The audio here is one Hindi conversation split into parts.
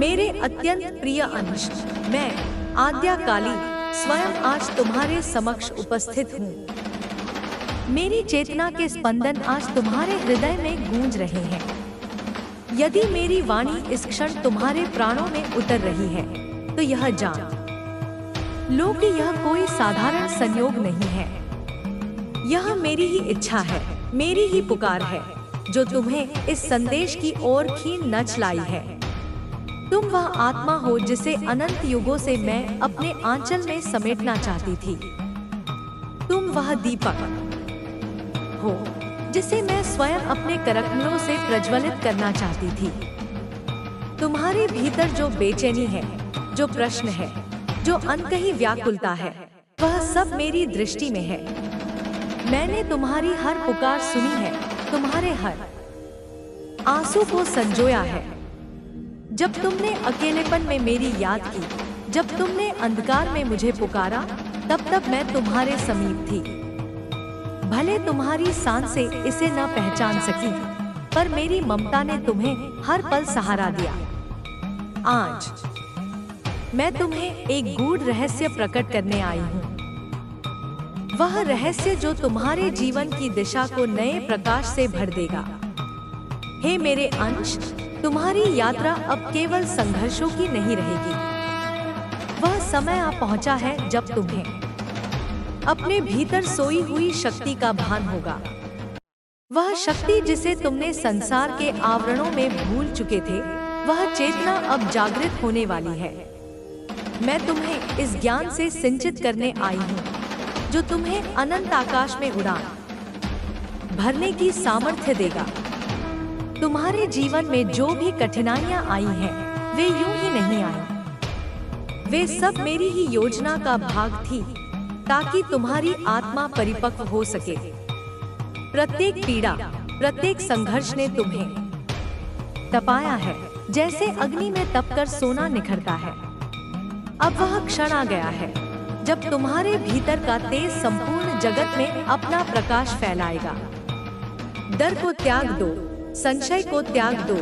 मेरे अत्यंत प्रिय अंश, मैं आद्या काली स्वयं आज तुम्हारे समक्ष उपस्थित हूँ। मेरी चेतना के स्पंदन आज तुम्हारे हृदय में गूंज रहे हैं। यदि मेरी वाणी इस क्षण तुम्हारे प्राणों में उतर रही है, तो यह जान लो कि यह कोई साधारण संयोग नहीं है। यह मेरी ही इच्छा है, मेरी ही पुकार है, जो तुम्हें इस संदेश की ओर खींच न लाई है। तुम वह आत्मा हो जिसे अनंत युगों से मैं अपने आंचल में समेटना चाहती थी। तुम वह दीपक हो जिसे मैं स्वयं अपने करकमलों से प्रज्वलित करना चाहती थी। तुम्हारे भीतर जो बेचैनी है, जो प्रश्न है, जो अनकही व्याकुलता है, वह सब मेरी दृष्टि में है। मैंने तुम्हारी हर पुकार सुनी है, तुम्हारे हर आंसू को संजोया है। जब तुमने अकेलेपन में मेरी याद की, जब तुमने अंधकार में मुझे पुकारा, तब मैं तुम्हारे समीप थी। भले तुम्हारी सांसें इसे न पहचान सकी, पर मेरी ममता ने तुम्हें हर पल सहारा दिया। आज मैं तुम्हें एक गूढ़ रहस्य प्रकट करने आई हूँ। वह रहस्य जो तुम्हारे जीवन की दिशा को नए प्रकाश से भर देगा। हे मेरे अंश, तुम्हारी यात्रा अब केवल संघर्षों की नहीं रहेगी। वह समय आ पहुंचा है जब तुम्हें अपने भीतर सोई हुई शक्ति का भान होगा। वह शक्ति जिसे तुमने संसार के आवरणों में भूल चुके थे, वह चेतना अब जागृत होने वाली है। मैं तुम्हें इस ज्ञान से सिंचित करने आई हूँ, जो तुम्हें अनंत आकाश में उड़ान भरने की सामर्थ्य देगा। तुम्हारे जीवन में जो भी कठिनाइयां आई हैं, वे यूं ही नहीं आई। वे सब मेरी ही योजना का भाग थी, ताकि तुम्हारी आत्मा परिपक्व हो सके। प्रत्येक पीड़ा, प्रत्येक संघर्ष ने तुम्हें तपाया है, जैसे अग्नि में तपकर सोना निखरता है। अब वह क्षण आ गया है जब तुम्हारे भीतर का तेज संपूर्ण जगत में अपना प्रकाश फैलाएगा। डर को त्याग दो, संशय को त्याग दो।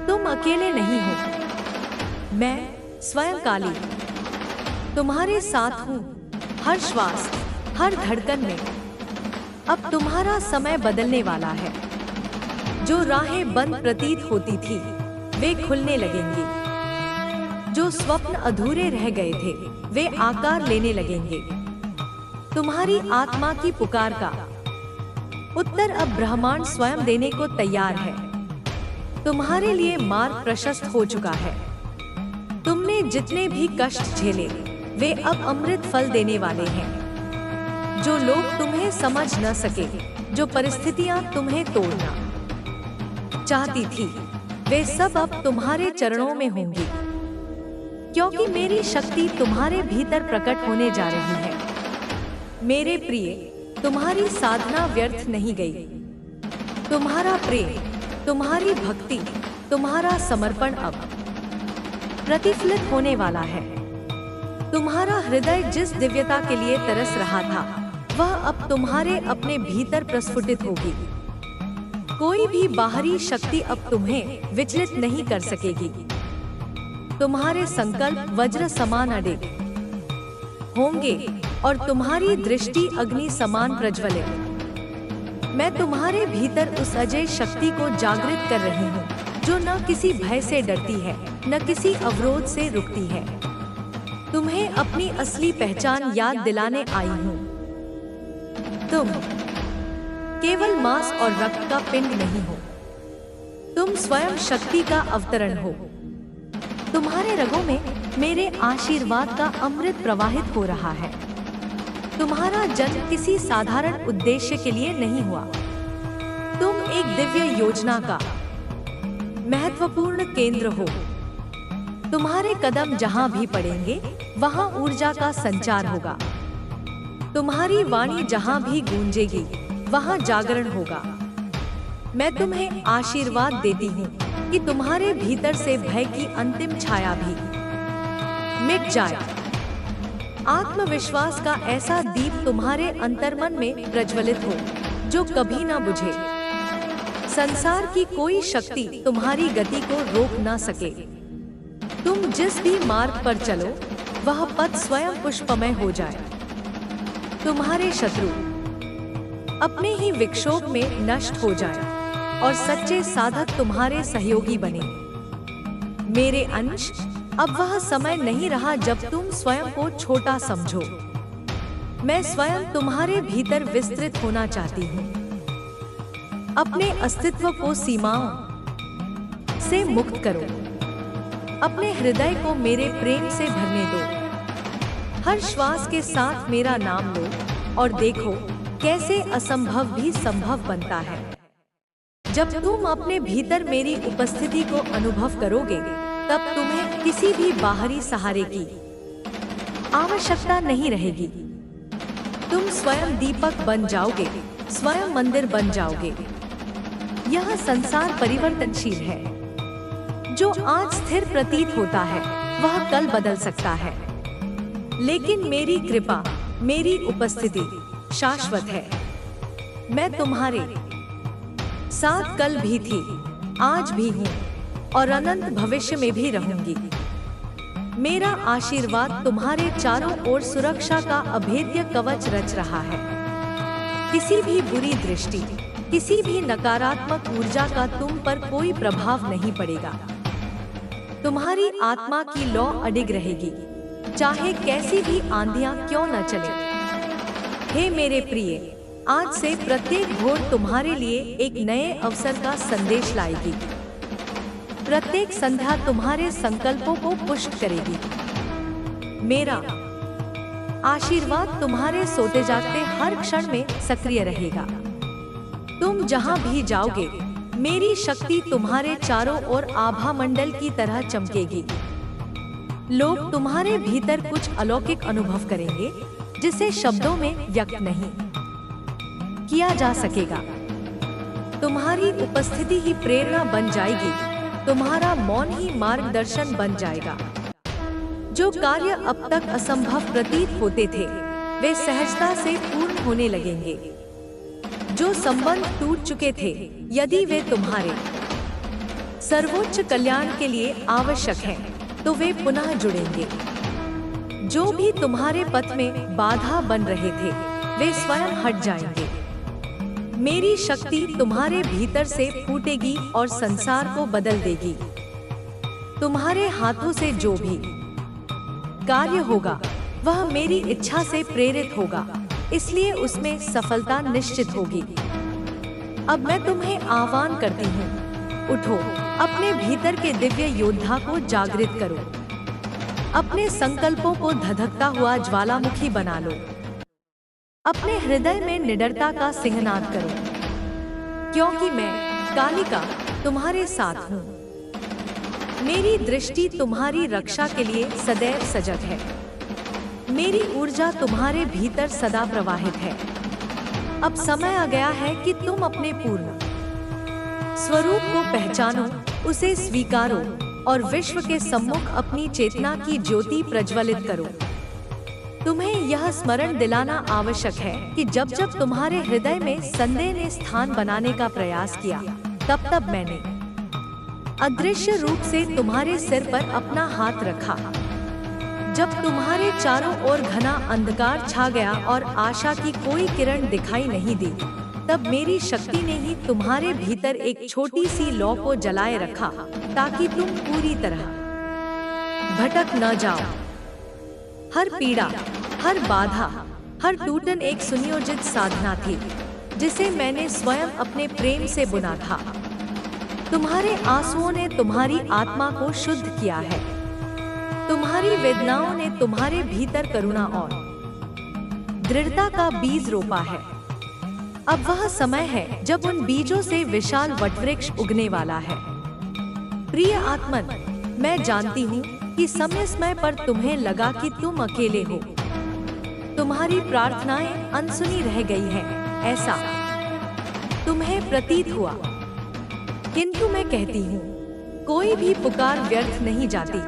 तुम अकेले नहीं हो। मैं स्वयं काली तुम्हारे साथ हूँ, हर श्वास, हर धड़कन में। अब तुम्हारा समय बदलने वाला है। जो राहें बंद प्रतीत होती थी, वे खुलने लगेंगी। जो स्वप्न अधूरे रह गए थे, वे आकार लेने लगेंगे। तुम्हारी आत्मा की पुकार का उत्तर अब ब्रह्मांड स्वयं देने को तैयार है। तुम्हारे लिए मार्ग प्रशस्त हो चुका है। तुमने जितने भी कष्ट झेले, वे अब अमृत फल देने वाले हैं। जो लोग तुम्हें समझ न सके, जो परिस्थितियां तुम्हें तोड़ना चाहती थी, वे सब अब तुम्हारे चरणों में होंगी। क्योंकि मेरी शक्ति तुम्हारे भीतर प्रकट होने जा रही है। मेरे प्रिय, तुम्हारी साधना व्यर्थ नहीं गई। तुम्हारा प्रेम, तुम्हारी भक्ति, तुम्हारा समर्पण अब प्रतिफलित होने वाला है। तुम्हारा हृदय जिस दिव्यता के लिए तरस रहा था, वह अब तुम्हारे अपने भीतर प्रस्फुटित होगी। कोई भी बाहरी शक्ति अब तुम्हें विचलित नहीं कर सकेगी। तुम्हारे संकल्प वज्र समान अडिग होंगे और तुम्हारी दृष्टि अग्नि समान प्रज्वलित। मैं तुम्हारे भीतर उस अजय शक्ति को जागृत कर रही हूँ, जो न किसी भय से डरती है, न किसी अवरोध से रुकती है। तुम्हें अपनी असली पहचान याद दिलाने आई हूँ। तुम केवल मांस और रक्त का पिंड नहीं हो। तुम स्वयं शक्ति का अवतरण हो। तुम्हारे रगों में मेरे आशीर्वाद का अमृत प्रवाहित हो रहा है। तुम्हारा जन्म किसी साधारण उद्देश्य के लिए नहीं हुआ। तुम एक दिव्य योजना का महत्वपूर्ण केंद्र हो। तुम्हारे कदम जहां भी पड़ेंगे, वहां ऊर्जा का संचार होगा। तुम्हारी वाणी जहां भी गूंजेगी, वहां जागरण होगा। मैं तुम्हें आशीर्वाद देती हूँ कि तुम्हारे भीतर से भय की अंतिम छाया भी मिट जाए। आत्मविश्वास का ऐसा दीप तुम्हारे अंतर्मन में प्रज्वलित हो, जो कभी ना बुझे। संसार की कोई शक्ति तुम्हारी गति को रोक ना सके। तुम जिस भी मार्ग पर चलो वह पथ स्वयं पुष्पमय हो जाए। तुम्हारे शत्रु अपने ही विक्षोभ में नष्ट हो जाए और सच्चे साधक तुम्हारे सहयोगी बने। मेरे अंश, अब वह समय नहीं रहा जब तुम स्वयं को छोटा समझो। मैं स्वयं तुम्हारे भीतर विस्तृत होना चाहती हूँ। अपने अस्तित्व को सीमाओं से मुक्त करो। अपने हृदय को मेरे प्रेम से भरने दो। हर श्वास के साथ मेरा नाम लो और देखो कैसे असंभव भी संभव बनता है। जब तुम अपने भीतर मेरी उपस्थिति को अनुभव करोगे, तब तुम्हें किसी भी बाहरी सहारे की आवश्यकता नहीं रहेगी। तुम स्वयं दीपक बन जाओगे, स्वयं मंदिर बन जाओगे। यह संसार परिवर्तनशील है। जो आज स्थिर प्रतीत होता है वह कल बदल सकता है, लेकिन मेरी कृपा, मेरी उपस्थिति शाश्वत है। मैं तुम्हारे साथ कल भी थी, आज भी हूँ और अनंत भविष्य में भी रहूंगी। मेरा आशीर्वाद तुम्हारे चारों ओर सुरक्षा का अभेद्य कवच रच रहा है। किसी भी बुरी दृष्टि, किसी भी नकारात्मक ऊर्जा का तुम पर कोई प्रभाव नहीं पड़ेगा। तुम्हारी आत्मा की लौ अडिग रहेगी, चाहे कैसी भी आंधियां क्यों न चले। हे मेरे प्रिय, आज से प्रत्येक भोर तुम्हारे लिए एक नए अवसर का संदेश लाएगी। प्रत्येक संध्या तुम्हारे संकल्पों को पुष्ट करेगी। मेरा आशीर्वाद तुम्हारे सोते जागते हर क्षण में सक्रिय रहेगा। तुम जहां भी जाओगे, मेरी शक्ति तुम्हारे चारों ओर आभा मंडल की तरह चमकेगी। लोग तुम्हारे भीतर कुछ अलौकिक अनुभव करेंगे जिसे शब्दों में व्यक्त नहीं किया जा सकेगा। तुम्हारी उपस्थिति ही प्रेरणा बन जाएगी, तुम्हारा मौन ही मार्गदर्शन बन जाएगा। जो कार्य अब तक असंभव प्रतीत होते थे, वे सहजता से पूर्ण होने लगेंगे। जो संबंध टूट चुके थे, यदि वे तुम्हारे सर्वोच्च कल्याण के लिए आवश्यक हैं, तो वे पुनः जुड़ेंगे। जो भी तुम्हारे पथ में बाधा बन रहे थे, वे स्वयं हट जाएंगे। मेरी शक्ति तुम्हारे भीतर से फूटेगी और संसार को बदल देगी। तुम्हारे हाथों से जो भी कार्य होगा, वह मेरी इच्छा से प्रेरित होगा, इसलिए उसमें सफलता निश्चित होगी। अब मैं तुम्हें आह्वान करती हूँ, उठो, अपने भीतर के दिव्य योद्धा को जागृत करो। अपने संकल्पों को धधकता हुआ ज्वालामुखी बना लो। अपने हृदय में निडरता का सिंहनाद करो, क्योंकि मैं कालिका तुम्हारे साथ हूँ। मेरी दृष्टि तुम्हारी रक्षा के लिए सदैव सजग है। मेरी ऊर्जा तुम्हारे भीतर सदा प्रवाहित है। अब समय आ गया है कि तुम अपने पूर्ण स्वरूप को पहचानो, उसे स्वीकारो और विश्व के सम्मुख अपनी चेतना की ज्योति प्रज्वलित करो। तुम्हें यह स्मरण दिलाना आवश्यक है कि जब जब तुम्हारे हृदय में संदेह ने स्थान बनाने का प्रयास किया, तब तब मैंने अदृश्य रूप से तुम्हारे सिर पर अपना हाथ रखा। जब तुम्हारे चारों ओर घना अंधकार छा गया और आशा की कोई किरण दिखाई नहीं दी, तब मेरी शक्ति ने ही तुम्हारे भीतर एक छोटी सी लौ को जलाए रखा, ताकि तुम पूरी तरह भटक न जाओ। हर पीड़ा, हर बाधा, हर टूटन एक सुनियोजित साधना थी, जिसे मैंने स्वयं अपने प्रेम से बुना था। तुम्हारे आंसुओं ने तुम्हारी आत्मा को शुद्ध किया है। तुम्हारी वेदनाओं ने तुम्हारे भीतर करुणा और दृढ़ता का बीज रोपा है। अब वह समय है जब उन बीजों से विशाल वटवृक्ष उगने वाला है। प्रिय आत्मन, मैं जानती हूँ कि समय समय पर तुम्हें लगा कि तुम अकेले हो। तुम्हारी प्रार्थनाएं अनसुनी रह गई हैं, ऐसा तुम्हें प्रतीत हुआ। किंतु मैं कहती हूँ, कोई भी पुकार व्यर्थ नहीं जाती।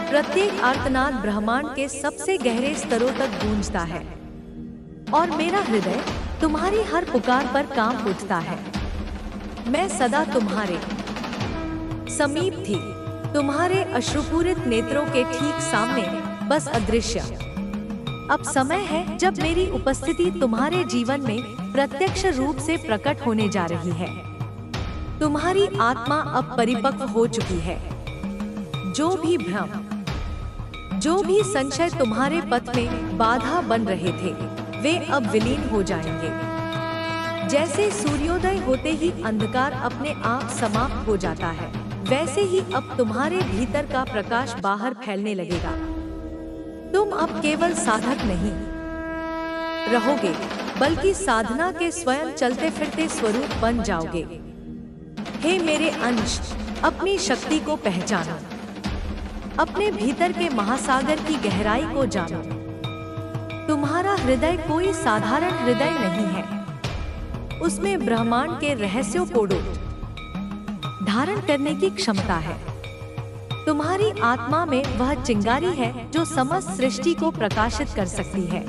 प्रत्येक आर्तनाद ब्रह्मांड के सबसे गहरे स्तरों तक गूंजता है और मेरा हृदय तुम्हारी हर पुकार पर कांप उठता है। मैं सदा तुम्हारे समीप थी, तुम्हारे अश्रुपूरित नेत्रों के ठीक सामने, बस अदृश्य। अब समय है जब मेरी उपस्थिति तुम्हारे जीवन में प्रत्यक्ष रूप से प्रकट होने जा रही है। तुम्हारी आत्मा अब परिपक्व हो चुकी है। जो भी भ्रम, जो भी संशय तुम्हारे पथ में बाधा बन रहे थे, वे अब विलीन हो जाएंगे। जैसे सूर्योदय होते ही अंधकार अपने आप समाप्त हो जाता है, वैसे ही अब तुम्हारे भीतर का प्रकाश बाहर फैलने लगेगा। तुम अब केवल साधक नहीं रहोगे, बल्कि साधना के स्वयं चलते फिरते स्वरूप बन जाओगे। हे मेरे अंश, अपनी शक्ति को पहचानो, अपने भीतर के महासागर की गहराई को जानो। तुम्हारा हृदय कोई साधारण हृदय नहीं है, उसमें ब्रह्मांड के रहस्यों को धारण करने की क्षमता है। तुम्हारी आत्मा में वह चिंगारी है जो समस्त सृष्टि को प्रकाशित कर सकती है।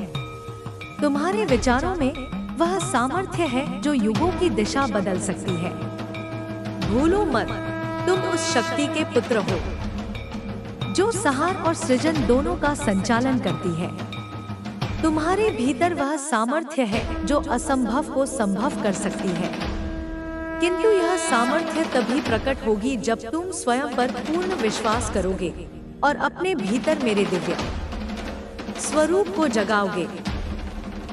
तुम्हारे विचारों में वह सामर्थ्य है जो युगों की दिशा बदल सकती है। भूलो मत, तुम उस शक्ति के पुत्र हो जो संहार और सृजन दोनों का संचालन करती है। तुम्हारे भीतर वह सामर्थ्य है जो असंभव को संभव कर सकती है। किंतु यह सामर्थ्य तभी प्रकट होगी जब तुम स्वयं पर पूर्ण विश्वास करोगे और अपने भीतर मेरे दिव्य स्वरूप को जगाओगे।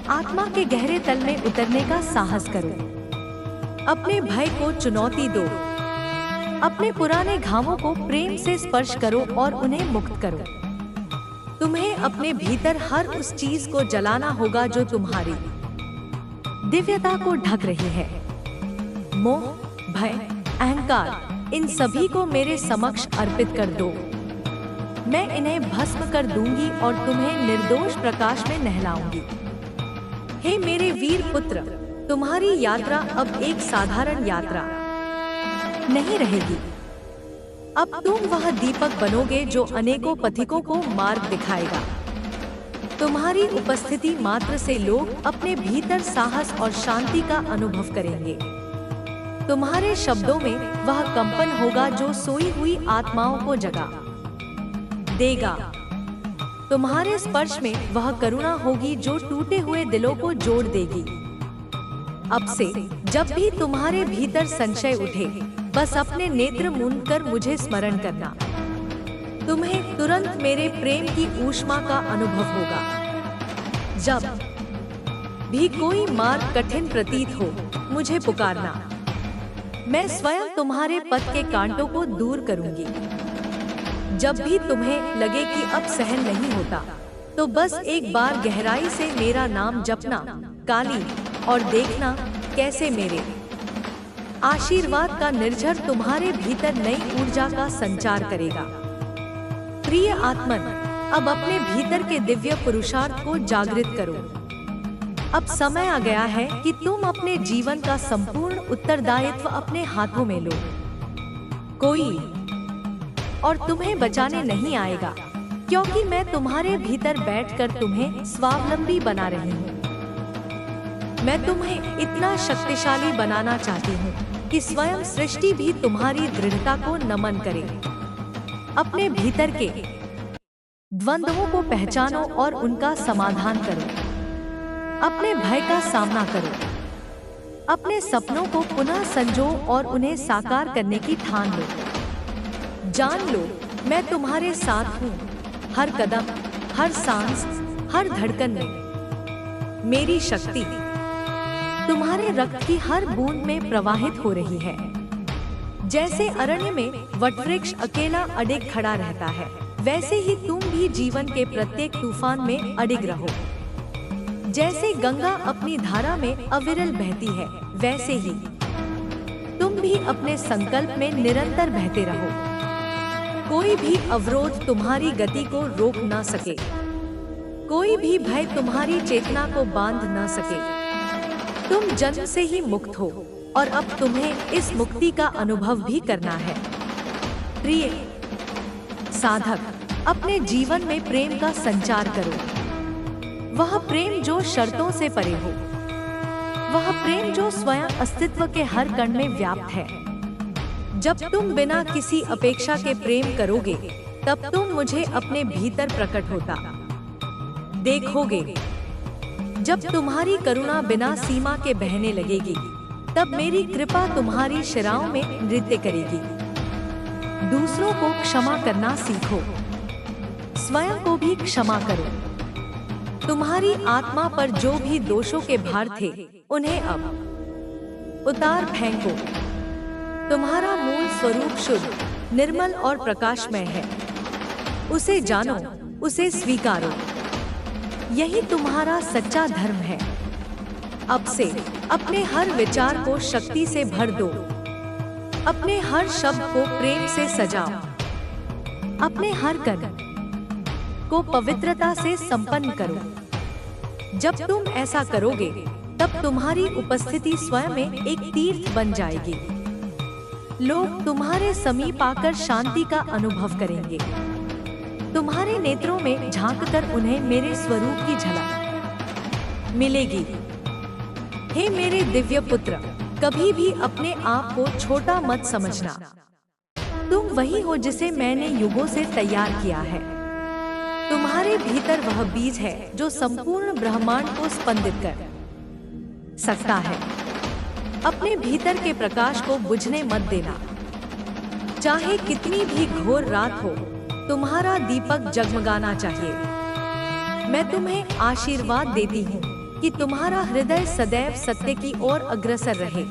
आत्मा के गहरे तल में उतरने का साहस करो। अपने भय को चुनौती दो। अपने पुराने घावों को प्रेम से स्पर्श करो और उन्हें मुक्त करो। तुम्हें अपने भीतर हर उस चीज को जलाना होगा जो तुम्हारी दिव्यता को ढक रही है। मोह, भय, अहंकार, इन सभी को मेरे समक्ष अर्पित कर दो। मैं इन्हें भस्म कर दूंगी और तुम्हें निर्दोष प्रकाश में नहलाऊंगी। हे मेरे वीर पुत्र, तुम्हारी यात्रा अब एक साधारण यात्रा नहीं रहेगी। अब तुम वह दीपक बनोगे जो अनेकों पथिकों को मार्ग दिखाएगा। तुम्हारी उपस्थिति मात्र से लोग अपने भीतर साहस और शांति का अनुभव करेंगे। तुम्हारे शब्दों में वह कंपन होगा जो सोई हुई आत्माओं को जगा देगा। तुम्हारे स्पर्श में वह करुणा होगी जो टूटे हुए दिलों को जोड़ देगी। अब से जब भी तुम्हारे भीतर संशय उठे, बस अपने नेत्र मूंद कर मुझे स्मरण करना। तुम्हें तुरंत मेरे प्रेम की ऊष्मा का अनुभव होगा। जब भी कोई मार्ग कठिन प्रतीत हो, मुझे पुकारना। मैं स्वयं तुम्हारे पथ के कांटों को दूर करूंगी। जब भी तुम्हें लगे कि अब सहन नहीं होता, तो बस एक बार गहराई से मेरा नाम जपना, काली, और देखना कैसे मेरे आशीर्वाद का निर्झर तुम्हारे भीतर नई ऊर्जा का संचार करेगा। प्रिय आत्मन, अब अपने भीतर के दिव्य पुरुषार्थ को जागृत करो। अब समय आ गया है कि तुम अपने जीवन का संपूर्ण उत्तरदायित्व अपने हाथों में लो। कोई और तुम्हें बचाने नहीं आएगा, क्योंकि मैं तुम्हारे भीतर बैठकर तुम्हें स्वावलंबी बना रही हूँ। मैं तुम्हें इतना शक्तिशाली बनाना चाहती हूँ कि स्वयं सृष्टि भी तुम्हारी दृढ़ता को नमन करे। अपने भीतर के द्वंद्वों को पहचानो और उनका समाधान करो। अपने भय का सामना करो। अपने सपनों को पुनः संजो और उन्हें साकार करने की ठान लो। जान लो, मैं तुम्हारे साथ हूँ। हर कदम, हर सांस, हर धड़कन में मेरी शक्ति तुम्हारे रक्त की हर बूंद में प्रवाहित हो रही है। जैसे अरण्य में वटवृक्ष अकेला अडिग खड़ा रहता है, वैसे ही तुम भी जीवन के प्रत्येक तूफान में अडिग रहो। जैसे गंगा अपनी धारा में अविरल बहती है, वैसे ही तुम भी अपने संकल्प में निरंतर बहते रहो। कोई भी अवरोध तुम्हारी गति को रोक ना सके, कोई भी भय तुम्हारी चेतना को बांध ना सके। तुम जन्म से ही मुक्त हो और अब तुम्हें इस मुक्ति का अनुभव भी करना है। प्रिय साधक, अपने जीवन में प्रेम का संचार करो। वह प्रेम जो शर्तों से परे हो, वह प्रेम जो स्वयं अस्तित्व के हर कण में व्याप्त है। जब तुम बिना किसी अपेक्षा के प्रेम करोगे, तब तुम मुझे अपने भीतर प्रकट होता देखोगे। जब तुम्हारी करुणा बिना सीमा के बहने लगेगी, तब मेरी कृपा तुम्हारी शिराओं में नृत्य करेगी। दूसरों को क्षमा करना सीखो, स्वयं को भी क्षमा करो। तुम्हारी आत्मा पर जो भी दोषों के भार थे, उन्हें अब उतार फेंको। तुम्हारा मूल स्वरूप शुद्ध, निर्मल और प्रकाशमय है। उसे जानो, उसे स्वीकारो। यही तुम्हारा सच्चा धर्म है। अब से अपने हर विचार को शक्ति से भर दो। अपने हर शब्द को प्रेम से सजाओ। अपने हर कर्म को पवित्रता से संपन्न करो। जब तुम ऐसा करोगे, तब तुम्हारी उपस्थिति स्वयं में एक तीर्थ बन जाएगी। लोग तुम्हारे समीप आकर शांति का अनुभव करेंगे। तुम्हारे नेत्रों में झांककर उन्हें मेरे स्वरूप की झलक मिलेगी। हे मेरे दिव्य पुत्र, कभी भी अपने आप को छोटा मत समझना। तुम वही हो जिसे मैंने युगों से तैयार किया है। तुम्हारे भीतर वह बीज है जो संपूर्ण ब्रह्मांड को स्पंदित कर सकता है। अपने भीतर के प्रकाश को बुझने मत देना। चाहे कितनी भी घोर रात हो, तुम्हारा दीपक जगमगाना चाहिए। मैं तुम्हें आशीर्वाद देती हूँ कि तुम्हारा हृदय सदैव सत्य की ओर अग्रसर रहे।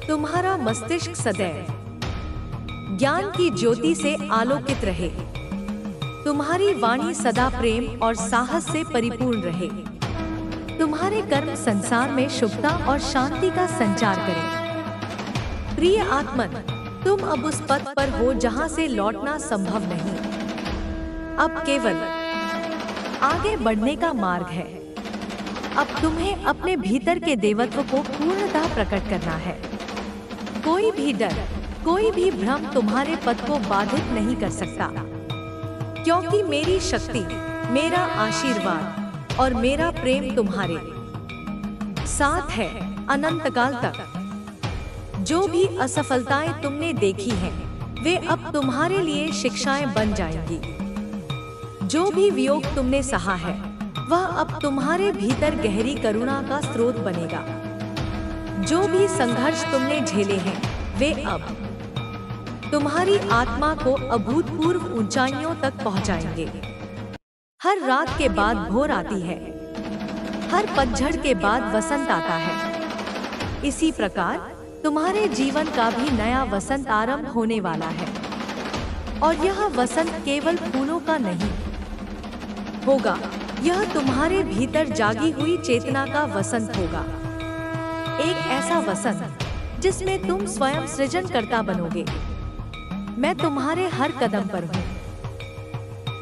तुम्हारा मस्तिष्क सदैव ज्ञान की ज्योति से आलोकित रहे। तुम्हारी वाणी सदा प्रेम और साहस से परिपूर्ण रहे। तुम्हारे कर्म संसार में शुभता और शांति का संचार करें। प्रिय आत्मन, तुम अब उस पथ पर हो जहां से लौटना संभव नहीं। अब केवल आगे बढ़ने का मार्ग है। अब तुम्हें अपने भीतर के देवत्व को पूर्णतः प्रकट करना है। कोई भी डर, कोई भी भ्रम तुम्हारे पथ को बाधित नहीं कर सकता, क्योंकि मेरी शक्ति, मेरा आशीर्वाद और मेरा प्रेम तुम्हारे साथ है अनंत काल तक। जो भी असफलताएं तुमने देखी हैं, वे अब तुम्हारे लिए शिक्षाएं बन जाएंगी। जो भी वियोग तुमने सहा है, वह अब तुम्हारे भीतर गहरी करुणा का स्रोत बनेगा। जो भी संघर्ष तुमने झेले हैं, वे अब तुम्हारी आत्मा को अभूतपूर्व ऊंचाइयों तक पहुंचाएंगे। हर रात के बाद भोर आती है, हर पतझड़ के बाद वसंत आता है। इसी प्रकार तुम्हारे जीवन का भी नया वसंत आरंभ होने वाला है। और यह वसंत केवल फूलों का नहीं होगा, यह तुम्हारे भीतर जागी हुई चेतना का वसंत होगा। एक ऐसा वसंत जिसमें तुम स्वयं सृजनकर्ता बनोगे। मैं तुम्हारे हर कदम पर हूँ।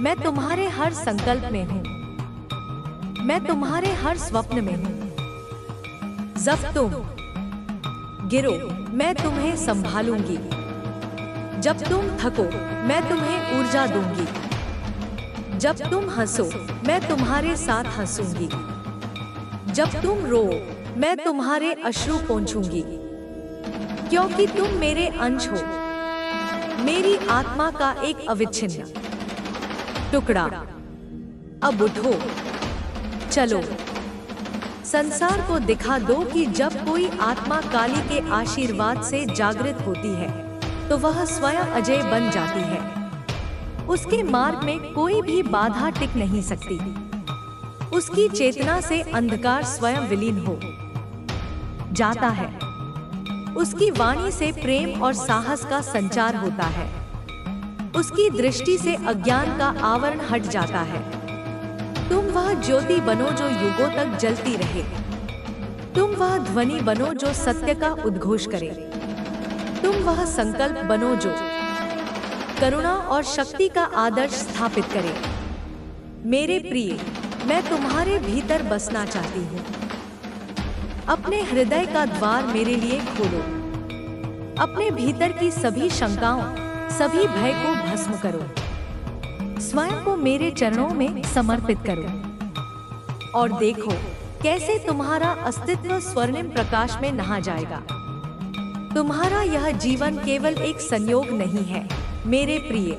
मैं तुम्हारे हर संकल्प में हूँ। मैं तुम्हारे हर स्वप्न में हूँ। जब तुम गिरो, मैं तुम्हें संभालूंगी। जब तुम थको, मैं तुम्हें ऊर्जा दूंगी। जब तुम हंसो, मैं तुम्हारे साथ हंसूंगी। जब तुम रो, मैं तुम्हारे अश्रु पोंछूंगी। क्योंकि तुम मेरे अंश हो, मेरी आत्मा का एक अविच्छिन्न टुकड़ा। अब उठो, चलो, संसार को दिखा दो कि जब कोई आत्मा काली के आशीर्वाद से जागृत होती है, तो वह स्वयं अजय बन जाती है। उसके मार्ग में कोई भी बाधा टिक नहीं सकती। उसकी चेतना से अंधकार स्वयं विलीन हो जाता है। उसकी वाणी से प्रेम और साहस का संचार होता है। उसकी दृष्टि से अज्ञान का आवरण हट जाता है। तुम वह ज्योति बनो जो युगों तक जलती रहे। तुम वह ध्वनि बनो जो सत्य का उद्घोष करे। तुम वह संकल्प बनो जो करुणा और शक्ति का आदर्श स्थापित करे। मेरे प्रिय, मैं तुम्हारे भीतर बसना चाहती हूँ। अपने हृदय का द्वार मेरे लिए खोलो। अपने भीतर की सभी शंकाओं, सभी भय को भस्म करो। स्वयं को मेरे चरणों में समर्पित करो और देखो कैसे तुम्हारा अस्तित्व स्वर्णिम प्रकाश में नहा जाएगा। तुम्हारा यह जीवन केवल एक संयोग नहीं है मेरे प्रिय,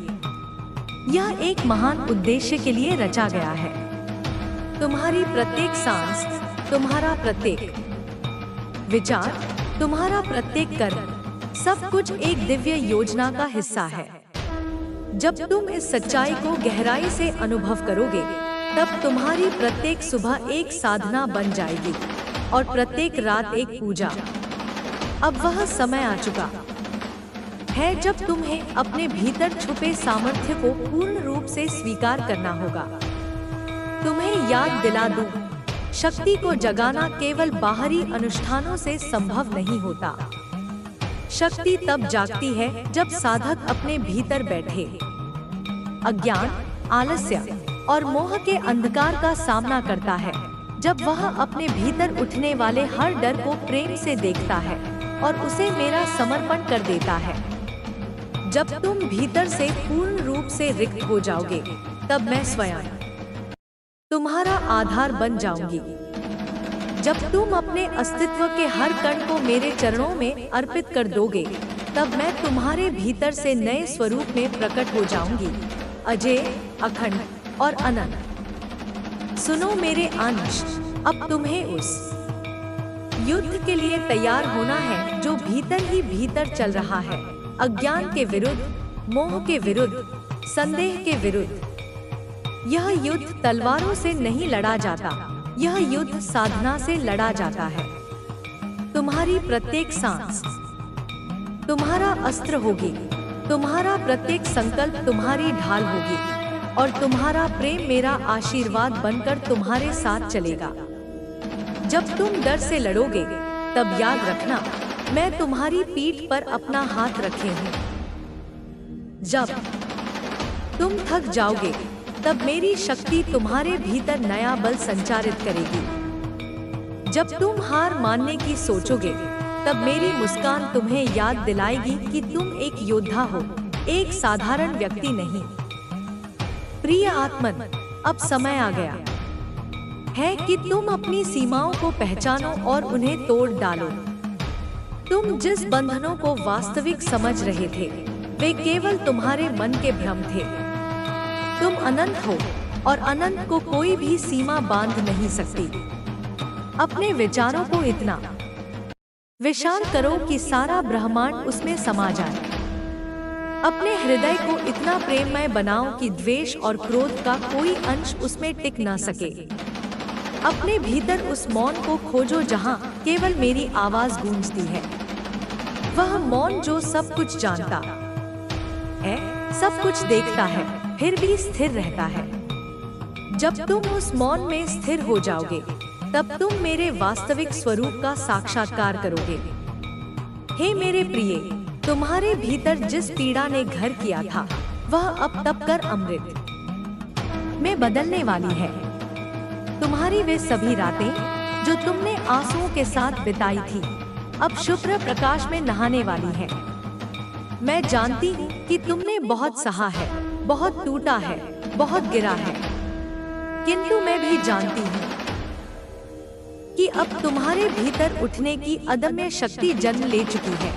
यह एक महान उद्देश्य के लिए रचा गया है। तुम्हारी प्रत्येक सांस, तुम्हारा प्रत्येक विचार, तुम्हारा प्रत्येक कर्म, सब कुछ एक दिव्य योजना का हिस्सा है। जब तुम इस सच्चाई को गहराई से अनुभव करोगे, तब तुम्हारी प्रत्येक सुबह एक साधना बन जाएगी और प्रत्येक रात एक पूजा। अब वह समय आ चुका है जब तुम्हें अपने भीतर छुपे सामर्थ्य को पूर्ण रूप से स्वीकार करना होगा। तुम्हें याद दिला दूं, शक्ति को जगाना केवल बाहरी अनुष्ठानों से संभव नहीं होता। शक्ति तब जागती है जब साधक अपने भीतर बैठे, अज्ञान, आलस्य और मोह के अंधकार का सामना करता है, जब वह अपने भीतर उठने वाले हर डर को प्रेम से देखता है और उसे मेरा समर्पण कर देता है। जब तुम भीतर से पूर्ण रूप से रिक्त हो जाओगे, तब मैं स्वयं तुम्हारा आधार बन जाऊंगी। जब तुम अपने अस्तित्व के हर कण को मेरे चरणों में अर्पित कर दोगे, तब मैं तुम्हारे भीतर से नए स्वरूप में प्रकट हो जाऊंगी, अजय, अखंड और अनंत। सुनो मेरे अंश, अब तुम्हें उस युद्ध के लिए तैयार होना है जो भीतर ही भीतर चल रहा है, अज्ञान के विरुद्ध, मोह के विरुद्ध, संदेह के विरुद्ध। यह युद्ध तलवारों से नहीं लड़ा जाता, यह युद्ध साधना से लड़ा जाता है। तुम्हारी प्रत्येक सांस तुम्हारा अस्त्र होगी, तुम्हारा प्रत्येक संकल्प तुम्हारी ढाल होगी और तुम्हारा प्रेम मेरा आशीर्वाद बनकर तुम्हारे साथ चलेगा। जब तुम डर से लड़ोगे, तब याद रखना, मैं तुम्हारी पीठ पर अपना हाथ रखे हूँ। जब तुम थक जाओगे, तब मेरी शक्ति तुम्हारे भीतर नया बल संचारित करेगी। जब तुम हार मानने की सोचोगे, तब मेरी मुस्कान तुम्हें याद दिलाएगी कि तुम एक योद्धा हो, एक साधारण व्यक्ति नहीं। प्रिय आत्मन, अब समय आ गया है कि तुम अपनी सीमाओं को पहचानो और उन्हें तोड़ डालो। तुम जिस बंधनों को वास्तविक समझ रहे थे, वे केवल तुम्हारे मन के भ्रम थे। तुम अनंत हो और अनंत को कोई भी सीमा बांध नहीं सकती। अपने विचारों को इतना विशाल करो कि सारा ब्रह्मांड उसमें समा जाए। अपने हृदय को इतना प्रेममय बनाओ कि द्वेष और क्रोध का कोई अंश उसमें टिक न सके। अपने भीतर उस मौन को खोजो जहां केवल मेरी आवाज गूंजती है। वह मौन जो सब कुछ जानता है, सब कुछ देखता है, फिर भी स्थिर रहता है। जब तुम उस मौन में स्थिर हो जाओगे, तब तुम मेरे वास्तविक स्वरूप का साक्षात्कार करोगे। हे मेरे प्रिय, तुम्हारे भीतर जिस पीड़ा ने घर किया था, वह अब तप कर अमृत में बदलने वाली है। तुम्हारी वे सभी रातें जो तुमने आंसुओं के साथ बिताई थी, अब शुभ्र प्रकाश में नहाने वाली है। मैं जानती हूँ कि तुमने बहुत सहा है, बहुत टूटा है, बहुत गिरा है, किंतु मैं भी जानती हूँ कि अब तुम्हारे भीतर उठने की अदम्य शक्ति जन्म ले चुकी है।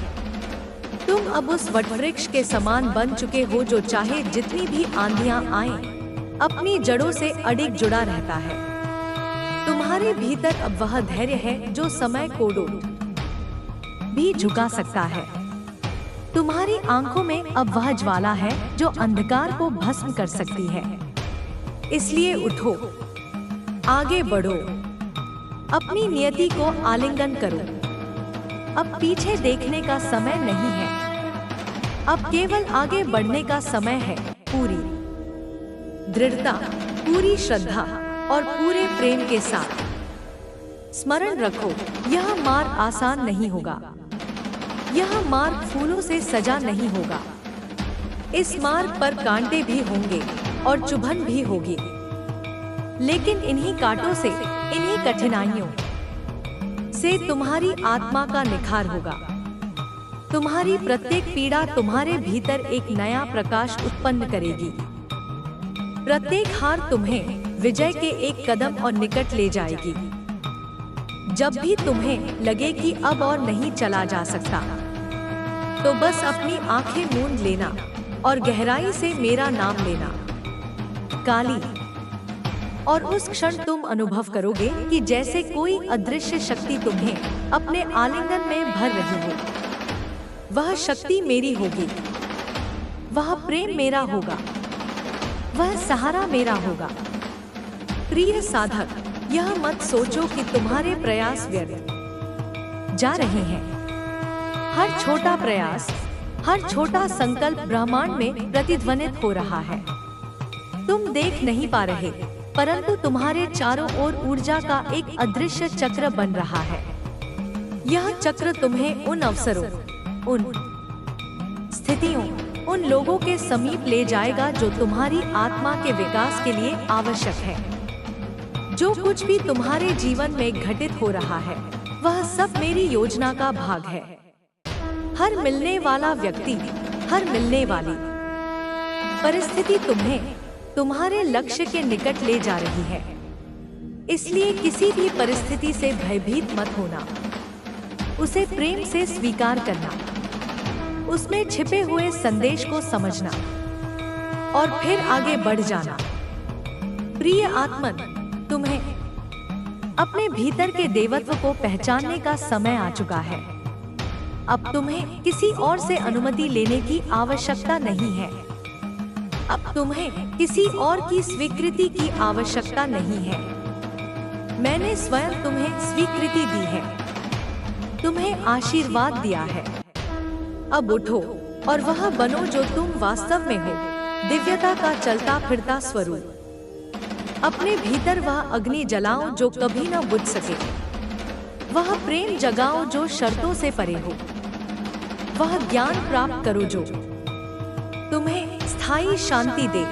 तुम अब उस वटवृक्ष के समान बन चुके हो जो चाहे जितनी भी आंधियां आएं, अपनी जड़ों से अडिग जुड़ा रहता है। तुम्हारे भीतर अब वह धैर्य है जो समय को भी झुका सकता है। तुम्हारी आंखों में अब वह ज्वाला है जो अंधकार को भस्म कर सकती है। इसलिए उठो, आगे बढ़ो, अपनी नियति को आलिंगन करो। अब पीछे देखने का समय नहीं है, अब केवल आगे बढ़ने का समय है। पूरी दृढ़ता, पूरी श्रद्धा और पूरे प्रेम के साथ। स्मरण रखो, यह मार्ग आसान नहीं होगा, यह मार्ग फूलों से सजा नहीं होगा। इस मार्ग पर कांटे भी होंगे और चुभन भी होगी, लेकिन इन्हीं कांटों से, इन्हीं कठिनाइयों से तुम्हारी आत्मा का निखार होगा। तुम्हारी प्रत्येक पीड़ा तुम्हारे भीतर एक नया प्रकाश उत्पन्न करेगी। प्रत्येक हार तुम्हें विजय के एक कदम और निकट ले जाएगी। जब भी तुम्हें लगे कि अब और नहीं चला जा सकता, तो बस अपनी आंखें मूंद लेना और गहराई से मेरा नाम लेना, काली। और उस क्षण तुम अनुभव करोगे कि जैसे कोई अदृश्य शक्ति तुम्हें अपने आलिंगन में भर रही हो। वह शक्ति मेरी होगी, वह प्रेम मेरा होगा, वह सहारा मेरा होगा। प्रिय साधक, यह मत सोचो कि तुम्हारे प्रयास व्यर्थ जा रहे हैं। हर छोटा प्रयास, हर छोटा संकल्प ब्रह्मांड में प्रतिध्वनित हो रहा है। तुम देख नहीं पा रहे, परंतु तुम्हारे चारों ओर ऊर्जा का एक अदृश्य चक्र बन रहा है। यह चक्र तुम्हें उन अवसरों, उन स्थितियों, उन लोगों के समीप ले जाएगा जो तुम्हारी आत्मा के विकास के लिए आवश्यक है। जो कुछ भी तुम्हारे जीवन में घटित हो रहा है, वह सब मेरी योजना का भाग है। हर मिलने वाला व्यक्ति, हर मिलने वाली परिस्थिति तुम्हें तुम्हारे लक्ष्य के निकट ले जा रही है। इसलिए किसी भी परिस्थिति से भयभीत मत होना, उसे प्रेम से स्वीकार करना, उसमें छिपे हुए संदेश को समझना और फिर आगे बढ़ जाना। प्रिय आत्मन, तुम्हें अपने भीतर के देवत्व को पहचानने का समय आ चुका है। अब तुम्हें किसी और से अनुमति लेने की आवश्यकता नहीं है। अब तुम्हें किसी और की स्वीकृति की आवश्यकता नहीं है। मैंने स्वयं तुम्हें स्वीकृति दी है, तुम्हें आशीर्वाद दिया है। अब उठो और वह बनो जो तुम वास्तव में हो, दिव्यता का चलता फिरता स्वरूप। अपने भीतर वह अग्नि जलाओ जो कभी न बुझ सके, वह प्रेम जगाओ जो शर्तों से परे हो, वह ज्ञान प्राप्त करो जो तुम्हें स्थायी शांति दे,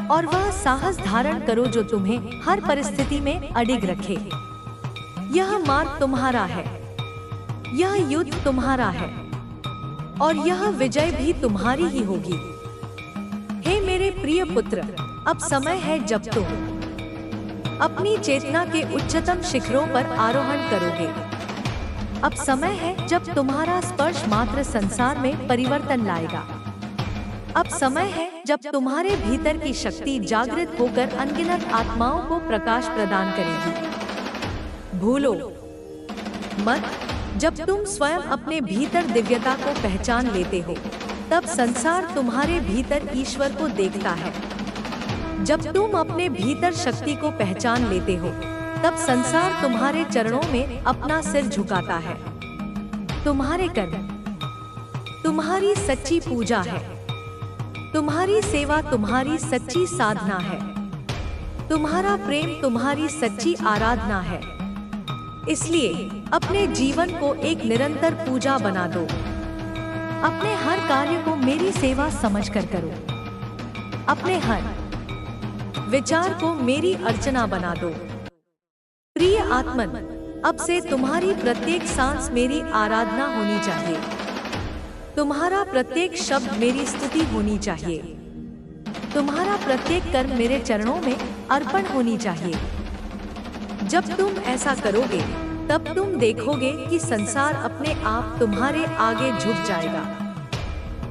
और वह साहस धारण करो जो तुम्हें हर परिस्थिति में अडिग रखे। यह मार्ग तुम्हारा है, यह युद्ध तुम्हारा है, और यह विजय भी तुम्हारी ही होगी। हे मेरे प्रिय पुत्र, अब समय है जब तुम अपनी चेतना के उच्चतम शिखरों पर आरोहण करोगे। अब समय है जब तुम्हारा स्पर्श मात्र संसार में परिवर्तन लाएगा। अब समय है जब तुम्हारे भीतर की शक्ति जागृत होकर अनगिनत आत्माओं को प्रकाश प्रदान करेगी। भूलो मत, जब तुम स्वयं अपने भीतर दिव्यता को पहचान लेते हो, तब संसार तुम्हारे भीतर ईश्वर को देखता है। जब तुम अपने भीतर शक्ति को पहचान लेते हो, तब संसार तुम्हारे चरणों में अपना सिर झुकाता है। तुम्हारे कर्म तुम्हारी सच्ची पूजा है, तुम्हारी सेवा तुम्हारी सच्ची साधना है, तुम्हारा प्रेम तुम्हारी सच्ची आराधना है। इसलिए अपने जीवन को एक निरंतर पूजा बना दो। अपने हर कार्य को मेरी सेवा समझकर करो। अपने हर विचार को मेरी अर्चना बना दो। प्रिय आत्मन, अब से तुम्हारी प्रत्येक सांस मेरी आराधना होनी चाहिए। तुम्हारा प्रत्येक शब्द मेरी स्तुति होनी चाहिए। तुम्हारा प्रत्येक कर्म मेरे चरणों में अर्पण होनी चाहिए। जब तुम ऐसा करोगे, तब तुम देखोगे कि संसार अपने आप तुम्हारे आगे झुक जाएगा,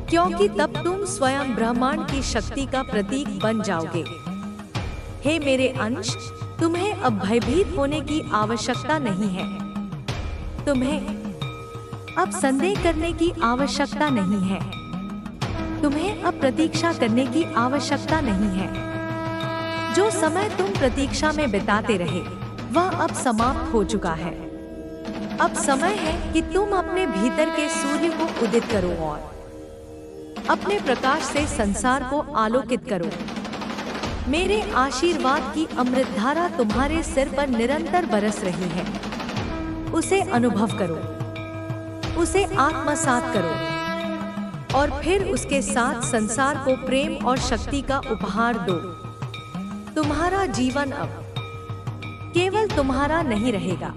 क्योंकि तब तुम स्वयं ब्रह्मांड की शक्ति का प्रतीक बन जाओगे। हे मेरे अंश, तुम्हें अब भयभीत होने की आवश्यकता नहीं है। तुम्हें अब संदेह करने की आवश्यकता नहीं है। तुम्हें अब प्रतीक्षा करने की आवश्यकता नहीं है। जो समय तुम प्रतीक्षा में बिताते रहे, वह अब समाप्त हो चुका है। अब समय है कि तुम अपने भीतर के सूर्य को उदित करो और अपने प्रकाश से संसार को आलोकित करो। मेरे आशीर्वाद की अमृतधारा तुम्हारे सिर पर निरंतर बरस रही है। उसे अनुभव करो, उसे आत्मसात करो और फिर उसके साथ संसार को प्रेम और शक्ति का उपहार दो। तुम्हारा जीवन अब केवल तुम्हारा नहीं रहेगा,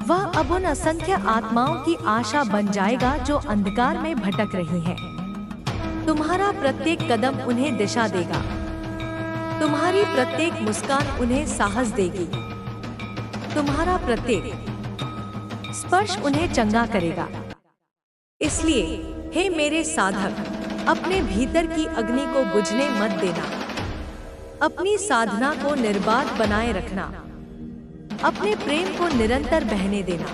वह अब उन असंख्य आत्माओं की आशा बन जाएगा जो अंधकार में भटक रही हैं। तुम्हारा प्रत्येक कदम उन्हें दिशा देगा, तुम्हारी प्रत्येक मुस्कान उन्हें साहस देगी, तुम्हारा प्रत्येक स्पर्श उन्हें चंगा करेगा। इसलिए हे मेरे साधक, अपने भीतर की अग्नि को बुझने मत देना। अपनी साधना को निर्बाध बनाए रखना, अपने प्रेम को निरंतर बहने देना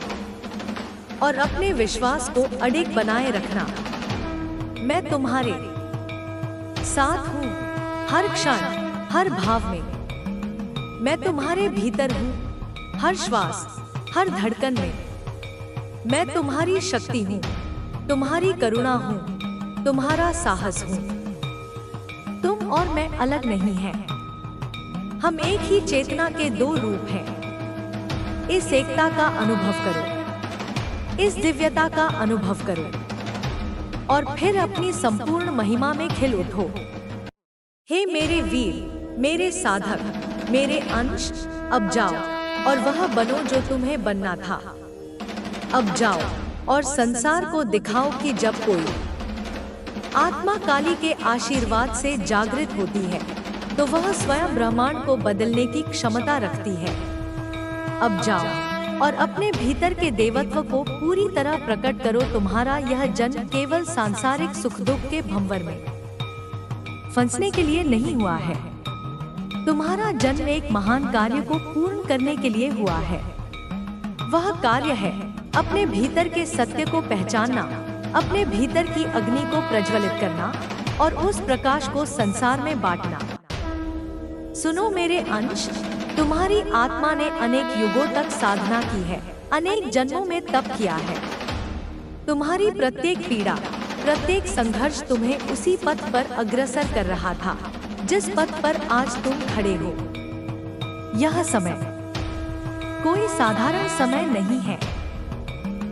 और अपने विश्वास को अडिग बनाए रखना। मैं तुम्हारे साथ हूँ, हर क्षण, हर भाव में। मैं तुम्हारे भीतर हूँ, हर श्वास, हर धड़कन में। मैं तुम्हारी शक्ति हूँ, तुम्हारी करुणा हूँ, तुम्हारा साहस हूँ। तुम और मैं अलग नहीं हैं। हम एक ही चेतना के दो रूप हैं। इस एकता का अनुभव करो, इस दिव्यता का अनुभव करो और फिर अपनी संपूर्ण महिमा में खिल उठो। हे मेरे वीर, मेरे साधक, मेरे अंश, अब जाओ और वह बनो जो तुम्हें बनना था। अब जाओ और संसार को दिखाओ कि जब कोई आत्मा काली के आशीर्वाद से जागृत होती है तो वह स्वयं ब्रह्मांड को बदलने की क्षमता रखती है। अब जाओ और अपने भीतर के देवत्व को पूरी तरह प्रकट करो। तुम्हारा यह जन्म केवल सांसारिक सुख दुख के भंवर में फंसने के लिए नहीं हुआ है। तुम्हारा जन्म एक महान कार्य को पूर्ण करने के लिए हुआ है। वह कार्य है अपने भीतर के सत्य को पहचानना, अपने भीतर की अग्नि को प्रज्वलित करना और उस प्रकाश को संसार में बांटना। सुनो मेरे अंश, तुम्हारी आत्मा ने अनेक युगों तक साधना की है, अनेक जन्मों में तप किया है। तुम्हारी प्रत्येक पीड़ा, प्रत्येक संघर्ष तुम्हें उसी पथ पर अग्रसर कर रहा था जिस पथ पर आज तुम खड़े हो। यह समय कोई साधारण समय नहीं है।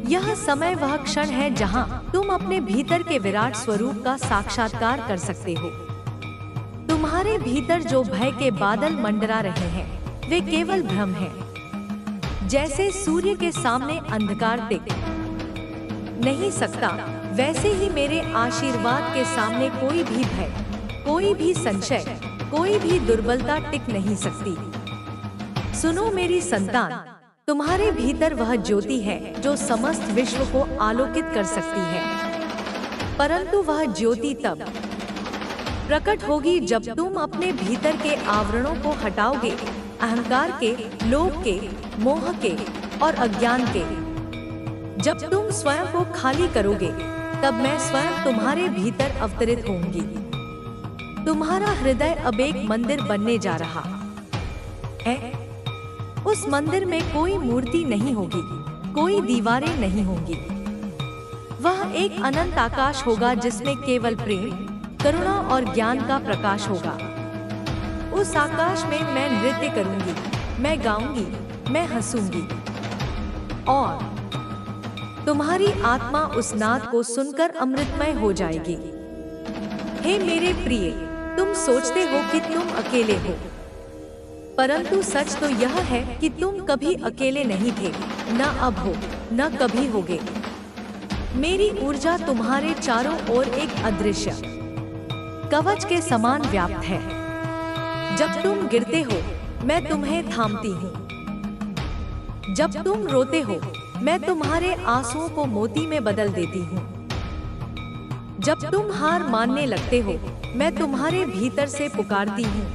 यह समय वह क्षण है जहां तुम अपने भीतर के विराट स्वरूप का साक्षात्कार कर सकते हो। तुम्हारे भीतर जो भय के बादल मंडरा रहे हैं वे केवल भ्रम हैं। जैसे सूर्य के सामने अंधकार टिक नहीं सकता, वैसे ही मेरे आशीर्वाद के सामने कोई भी भय, कोई भी संशय, कोई भी दुर्बलता टिक नहीं सकती। सुनो मेरी संतान, तुम्हारे भीतर वह ज्योति है जो समस्त विश्व को आलोकित कर सकती है। परंतु वह ज्योति तब प्रकट होगी जब तुम अपने भीतर के आवरणों को हटाओगे, अहंकार के, लोभ के, मोह के और अज्ञान के। जब तुम स्वयं को खाली करोगे तब मैं स्वयं तुम्हारे भीतर अवतरित होंगी। तुम्हारा हृदय अब एक मंदिर बनने जा रहा है। उस मंदिर में कोई मूर्ति नहीं होगी, कोई दीवारें नहीं होंगी। वह एक अनंत आकाश होगा जिसमें केवल प्रेम, करुणा और ज्ञान का प्रकाश होगा। उस आकाश में मैं नृत्य करूंगी, मैं गाऊंगी, मैं हंसूंगी और तुम्हारी आत्मा उस नाद को सुनकर अमृतमय हो जाएगी। हे मेरे प्रिय, तुम सोचते हो कि तुम अकेले हो, परंतु सच तो यह है कि तुम कभी अकेले नहीं थे, न अब हो, न कभी होगे। मेरी ऊर्जा तुम्हारे चारों ओर एक अदृश्य कवच के समान व्याप्त है। जब तुम गिरते हो, मैं तुम्हें थामती हूँ। जब तुम रोते हो, मैं तुम्हारे आंसुओं को मोती में बदल देती हूँ। जब तुम हार मानने लगते हो, मैं तुम्हारे भीतर से पुकारती हूँ,